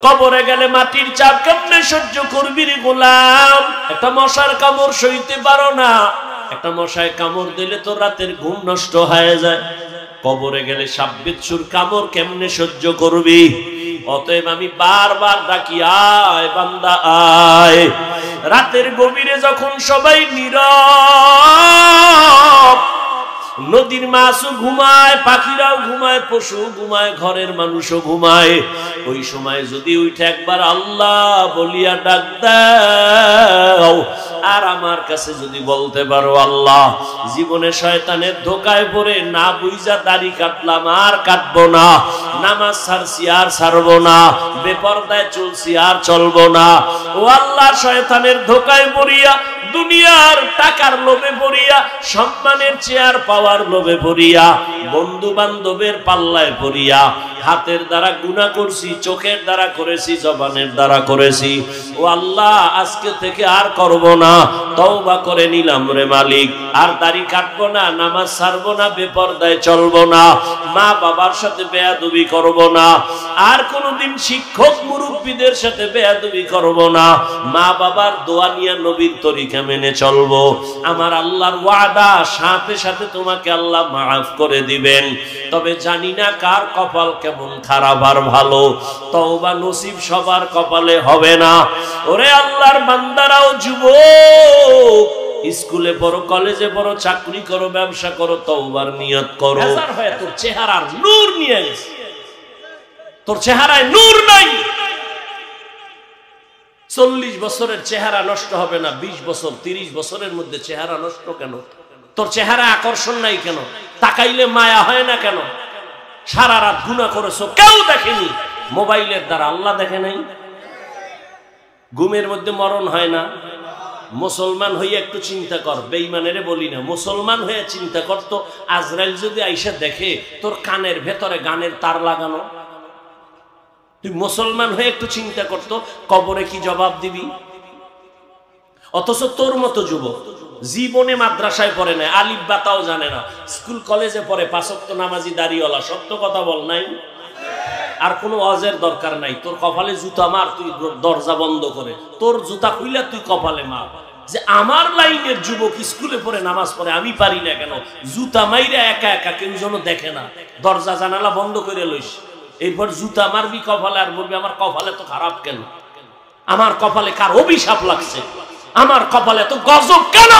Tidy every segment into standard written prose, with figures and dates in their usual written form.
কবরে গেলে মাটির চাপ কেমনে সহ্য করবি রে গোলাম? একটা মশার কামড় সইতে পারো না, একটা মশায় কামড় দিলে তো রাতের ঘুম নষ্ট হয়ে যায়। কবরে গেলে সাপ বিচ্ছুর কামড় কেমনে সহ্য করবি? অতএব আমি বারবার ডাকি, আয় বান্দা আয়। রাতের গভীরে যখন সবাই নীরব, নদীর মাছও ঘুমায়, পাখিরাও ঘুমায়, পশু ঘুমায়, ঘরের মানুষও ঘুমায়, ওই সময় যদি উঠে একবার আল্লাহ বলিয়া ডাক দাও, আর আমার কাছে যদি বলতে পারো আল্লাহ জীবনে শয়তানের ধোকায় পড়ে না বুঝা দাড়ি কাটলাম, আর কাটবো না, নামাজ ছাড়ছি আর ছাড়বো না, বেপরদায় চলছি আর চলবো না, ও আল্লাহ শয়তানের ধোকায় পড়িয়া, দুনিয়ার টাকার লোভে পড়িয়া, সম্মানের চেয়ার পাওয়ার লোভে পড়িয়া, বন্ধু বান্ধবের পাল্লায় পড়িয়া, হাতের দ্বারা গুনাহ করছি, চোখের দ্বারা করেছি, জবানের দ্বারা করেছি, ও আল্লাহ আজকে থেকে আর করব না, তওবা করে নিলাম রে মালিক। আর দাড়ি কাটবো না, নামাজ ছাড়বো না, বেপরদায় চলবো না, মা বাবার সাথে বেয়াদবি করব না, আর কোনোদিন শিক্ষক মুরব্বীদের সাথে বেয়াদবি করব না, মা বাবার দোয়া নিয়ে নবীর তরিকা মেনে চলবো। আমার আল্লাহর ওয়াদা, সাথে সাথে তোমাকে আল্লাহ মাফ করে দিবেন। তবে জানি না কার কপাল কেমন খারাপ আর ভালো, তওবা নসিব সবার কপালে হবে না। ওরে আল্লাহর বান্দারাও, যুবক, স্কুলে পড়ো, কলেজে পড়ো, চাকরি করো, ব্যবসা করো, তওবার নিয়ত করো। তোর চেহারার নূর নিয়ে গেছে, তোর চেহারায় নূর নাই। 40 বছরের চেহারা নষ্ট হবে না, 20 বছর 30 বছরের মধ্যে চেহারা নষ্ট কেন? তোর চেহারা আকর্ষণ নাই কেন? তাকাইলে মায়া হয় না কেন? সারা রাত গুনাহ করেছো, কেউ দেখেনি, মোবাইলের দ্বারা আল্লাহ দেখে নাই। ঘুমের মধ্যে মরণ হয় না। মুসলমান হয়ে একটু চিন্তা কর, বেঈমানেরে বলি না, মুসলমান হয়ে চিন্তা কর তো, আজরাইল যদি আইসা দেখে তোর কানের ভেতরে গানের তার লাগানো, তুই মুসলমান হয়ে একটু চিন্তা করতো, কবরে কি জবাব দিবি? অথচ তোর মতো যুবক জীবনে মাদ্রাসায় পড়ে না, আলিফ বাতাও জানে না, স্কুল কলেজে পড়ে, 5 ওয়াক্ত নামাজি দাড়িওয়ালা, সত্য কথা বল নাই, আর কোনো ওয়াজের দরকার নাই। তোর কপালে জুতা মার, তুই দরজা বন্ধ করে তোর জুতা খুইলা তুই কপালে মার, যে আমার লাইনের যুবক স্কুলে পড়ে নামাজ পড়ে, আমি পারি না কেন? জুতা মাইরা একা একা, কেউ যেন দেখে না, দরজা জানালা বন্ধ করে লইস, এরপর জুতা মারবি কপালে, আর বলবি আমার কপালে তো খারাপ কেন, আমার কপালে কার অভিশাপ লাগছে, আমার কপালে তো গজব কেন?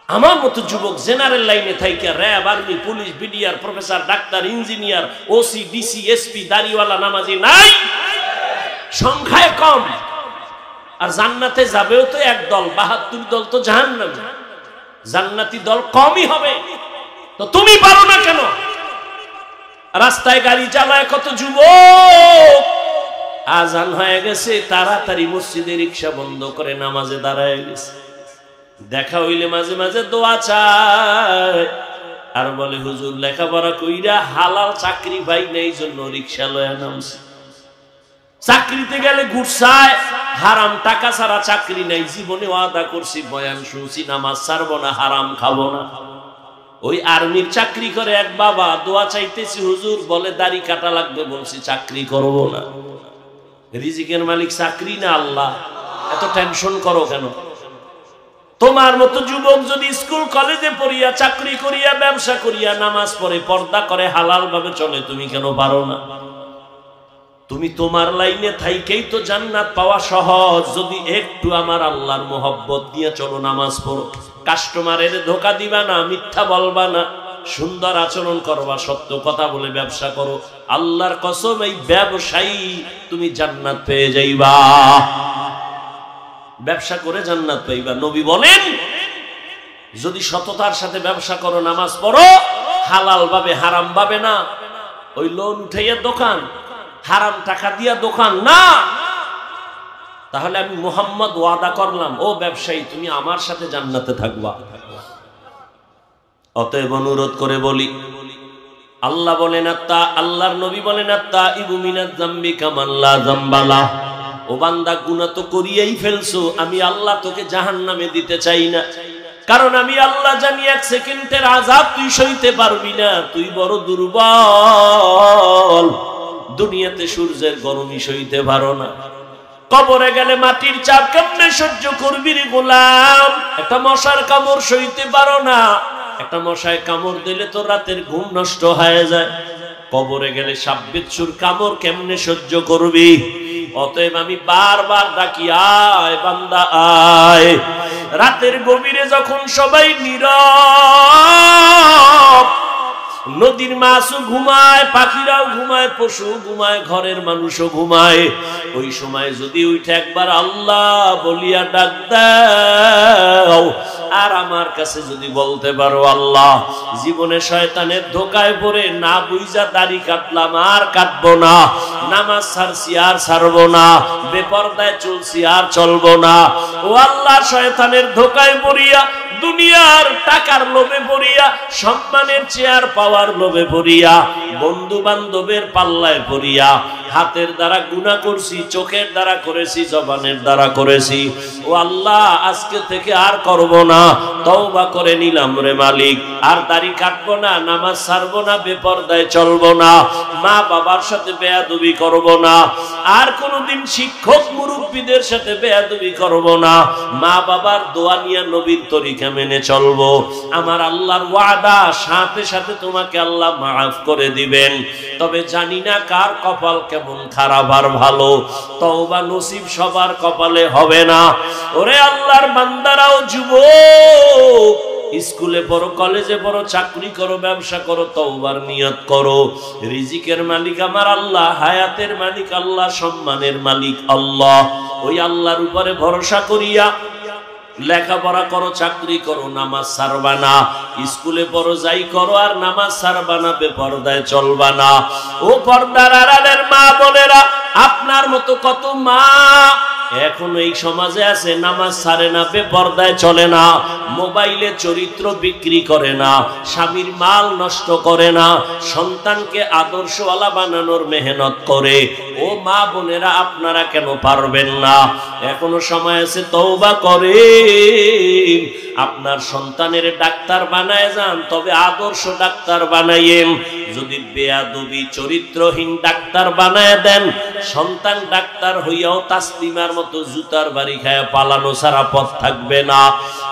আমার মতো যুবক জেনারেল লাইনে থাইকা RAB, army, police, BDR, professor, doctor, engineer, OC, DC, SP, দাড়িওয়ালা নামাজি নাই, সংখ্যায় কম। আর জান্নাতে যাবেও তো একদল, 72 দল তো জাহান্নামে, জান্নাতি দল কমই হবে। তো তুমি পারো না কেন? রাস্তায় গাড়ি চালায় কত যুবক, আজান হয়ে গেছে, তাড়াতাড়ি মসজিদে রিক্সা বন্ধ করে নামাজে দাঁড়ায় গেছে, দেখা হইলে মাঝে মাঝে দোয়া চায়, আর বলে হুজুর লেখাপড়া কইরা হালাল চাকরি পাই না, এই জন্য রিক্সা লয়া নামছে। চাকরিতে গেলে ঘুরছায়, হারাম টাকা ছাড়া চাকরি নাই, জীবনে ওয়াদা করছি, বয়ান শুনছি, নামাজ ছাড়বো না, হারাম খাবো না। ওই আর্মির চাকরি করে এক বাবা, দোয়া চাইতেছি হুজুর, বলে দাড়ি কাটা লাগবে, বলছি চাকরি করব না। রিজিকের মালিক চাকরি না আল্লাহ, এত টেনশন করো কেন? তোমার মতো যুবক যদি স্কুল কলেজে পড়িয়া, চাকরি করিয়া, ব্যবসা করিয়া, নামাজ পড়ে, পর্দা করে, হালাল ভাবে চলে, তুমি কেন পারো না? তুমি তোমার লাইনে থাইকেই তো জান্নাত পাওয়া সহজ, যদি একটু আমার আল্লাহর মোহব্বত নিয়ে চলো, নামাজ পড়ো, কাস্টমারের ধোকা দিবা না, মিথ্যা বলবা না, সুন্দর আচরণ করবা, সত্য কথা বলে ব্যবসা করো, আল্লাহর কসম এই ব্যবসায়ী তুমি জান্নাত পেয়ে যাইবা, ব্যবসা করে জান্নাত পাইবা। নবী বলেন, যদি সততার সাথে ব্যবসা করো, নামাজ পড়ো, হালাল ভাবে, হারাম ভাবে না, ওই লোন উঠাইয়া দোকান, হারাম টাকা দিয়া দোকান না, তাহলে আমি মুহাম্মদ ওয়াদা করলাম, ও ব্যবসায়ী তুমি আমার সাথে জান্নাতে থাকবা। অতএব অনুরোধ করে বলি, আল্লাহ বলেন, আল্লাহর নবী বলেন, আত্তাইবু মিনাজ যামবি কামান লা যামবালা, ও বান্দা গুনাহ তো করিয়াই ফেলছো, আমি আল্লাহ তোকে জাহান্নামে দিতে চাই না, কারণ আমি আল্লাহ জানি 1 সেকেন্ডের আযাব তুই সইতে পারবি না, তুই বড় দুর্বল। দুনিয়াতে সূর্যের গরমই সইতে পারো না, কবরে গেলে মাটির চাপ কেমনে সহ্য করবি রে গোলাম? একটা মশার কামড় সইতে পারো না, একটা মশায় কামড় দিলে তো রাতের ঘুম নষ্ট হয়ে যায়, কবরে গেলে সাপ বিচ্ছুর কামড় কেমনে সহ্য করবি? অতএব আমি বারবার ডাকি, আয় বান্দা আয়। রাতের গভীরে যখন সবাই নীরব, নদীর মাছও ঘুমায়, পাখিরাও ঘুমায়, পশু ঘুমায়, ঘরের মানুষও ঘুমায়, ওই সময় যদি উঠে একবার আল্লাহ বলিয়া ডাক দাও, আর আমার কাছে যদি বলতে পারো আল্লাহ জীবনে শয়তানের ধোকায় পড়ে না বুঝা দাড়ি কাটলাম আর কাটবো না, নামাজ ছাড়ছি আর ছাড়বো না, বেপরদায় চলছি আর চলবো না, ও আল্লাহ শয়তানের ধোকায় পড়িয়া, দুনিয়ার টাকার লোভে পড়িয়া, সম্মানের চেয়ার পাওয়ার লোভে পড়িয়া, বন্ধু বান্ধবের পাল্লায় পড়িয়া, হাতের দ্বারা গুনাহ করছি, চোখের দ্বারা করেছি, জবানের দ্বারা করেছি, ও আল্লাহ আজকে থেকে আর করব না, তওবা করে নিলাম রে মালিক, আর দাড়ি কাটবো না, নামাজ ছাড়বো না, বেপরদায় চলবো না, মা বাবার সাথে বেয়াদবি করব না, আর কোনোদিন শিক্ষক মুরব্বীদের সাথে বেয়াদবি করব না, মা বাবার দোয়া নিয়ে নবীর তরিকা মেনে চলবো। আমার আল্লাহর ওয়াদা, সাথে সাথে তোমাকে আল্লাহ মাফ করে দিবেন। তবে জানি না কার কপাল কেমন খারাপ আর ভালো, তওবা নসিব সবার কপালে হবে না। ওরে আল্লাহর বান্দারাও, যুবক, স্কুলে পড়ো, কলেজে পড়ো, চাকরি করো, ব্যবসা করো, তওবার নিয়ত করো। রিজিকের মালিক আমার আল্লাহ, হায়াতের মালিক আল্লাহ, সম্মানের মালিক আল্লাহ। ওই আল্লাহর উপরে ভরসা করিয়া লেখাপড়া করো, চাকরি করো, নামাজ ছাড়বা না, স্কুলে পড়ো, যাই করো, আর নামাজ ছাড়বা না, বেপরদায় চলবা না। ও পর্দার আড়ালের মা বোনেরা, আপনার মতো কত মা এখন এই সমাজে আছে, নামাজ ছাড়ে না, বেপরদায় চলে না, মোবাইলে চরিত্র বিক্রি করে না, স্বামীর মাল নষ্ট করে না, সন্তানকে আদর্শওয়ালা বানানোর মেহনত করে। ও মা বোনেরা, আপনারা কেন পারবেন না? এখনো সময় আছে, তওবা করেন, আপনার সন্তানের ডাক্তার বানায় যান, তবে আদর্শ ডাক্তার বানাইয়েন। যদি বেয়াদবি চরিত্রহীন ডাক্তার বানায় দেন, সন্তান ডাক্তার হইয়াও তাসলিমার মতো জুতার বাড়ি খায় পালানো ছাড়া পথ থাকবে না।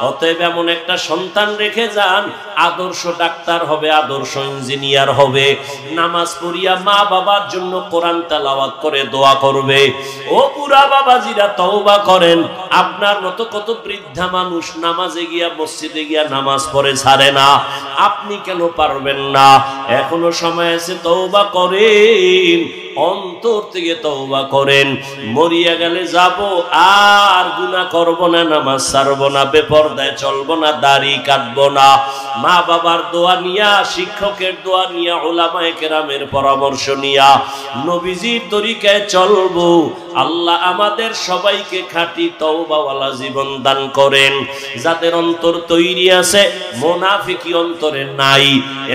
অতএব এমন একটা সন্তান রেখে যান, আদর্শ ডাক্তার হবে, আদর্শ ইঞ্জিনিয়ার হবে, নামাজ পড়িয়া মা বাবার জন্য কোরআন তেলাওয়াত করে দোয়া করবে। ও বুড়া বাবাজিরা, তওবা করেন। আপনার মতো কত বৃদ্ধা মানুষ নামাজে গিয়া, মসজিদে গিয়া নামাজ পড়ে ছাড়ে না, আপনি কেন পারবেন না? এখনো সময় আছে, তওবা করেন, অন্তর থেকে তওবা করেন। মরিয়া গেলে যাব, আর গুনাহ করব না, নামাজ ছাড়ব না, বেপরদায় চলব না, দাড়ি কাটব না, মা বাবার দোয়া নিয়া, শিক্ষকের দোয়া নিয়া, উলামায়ে কেরামের পরামর্শ নিয়া নবীজির তরিকায় চলব। আল্লাহ আমাদের সবাইকে খাঁটি তওবাওয়ালা জীবন দান করেন। যাদের অন্তর তৈরি আছে, মুনাফিকি অন্তরে নাই,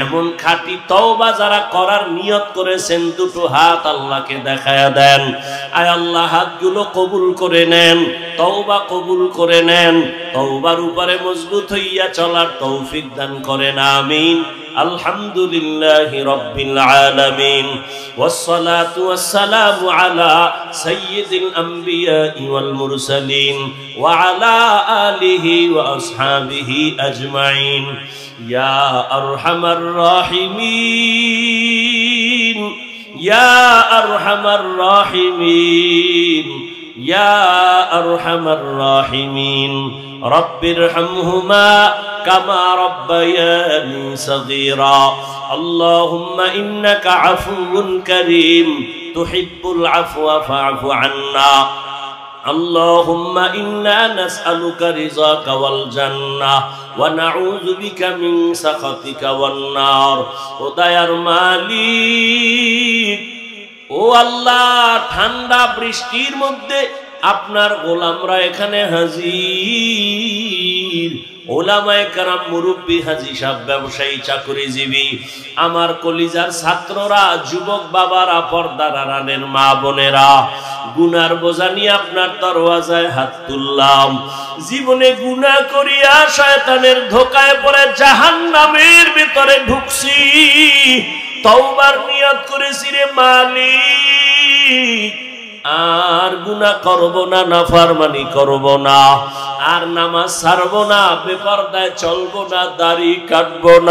এমন খাঁটি তওবা যারা করার নিয়ত করেছেন, দুটো হাত আল্লাহকে দেখায়া দেন। আয় আল্লাহ, হাতগুলো কবুল করে নেন, তওবা কবুল করে নেন, তওবার উপরে মজবুত হইয়া চলার তৌফিক দান করেন, আমিন। আলহামদুলিল্লাহি রাব্বিল আলামিন, ওয়াসসালাতু ওয়াসসালামু আলা সাইয়্যিদিল আমবিয়াই ওয়াল মুরসালিন ওয়া আলা আলিহি ওয়া আসহাবিহি আজমাইন। ইয়া আরহামার রাহিমিন, ইয়া আরহামার রাহিমিন, ইয়া আরহামার রাহিমিন। রব্বিরহামহুমা কামা রাব্বায়ানি সগীরা। আল্লাহুম্মা ইন্নাকা আফুউন কারীম, তুহিব্বুল আফওয়া ফা'ফু আন্না। আল্লাহুম্মা ইন্না নাসআলুকা রিযাকা ওয়াল জান্নাহ ওয়া নাউযু বিকা মিন সাখাতিকা ওয়ান নার। ও দয়ার মালিক, ও আল্লাহ, ঠান্ডা বৃষ্টির মধ্যে আপনার গোলামরা এখানে হাজির, ওলামায়ে কেরাম, মুরব্বী, হাজী সাহেব, ব্যবসায়ী, চাকরিজীবী, আমার কলিজার ছাত্ররা, যুবক বাবারা, পর্দার আড়ালের মা বোনেরা, গুনার বোঝা নিয়ে আপনার দরওয়াজায় হাত তুললাম। জীবনে গুনাহ করিয়া শয়তানের ধোকায় পড়ে জাহান্নামের ভিতরে ঢুকছি। তওবার নিয়ত করেছি রে মালিক, আর গুনাহ করব না, নাফরমানি করব না, আর নামাজ ছাড়ব না, বেপরদায় চলব না, দাড়ি কাটব না।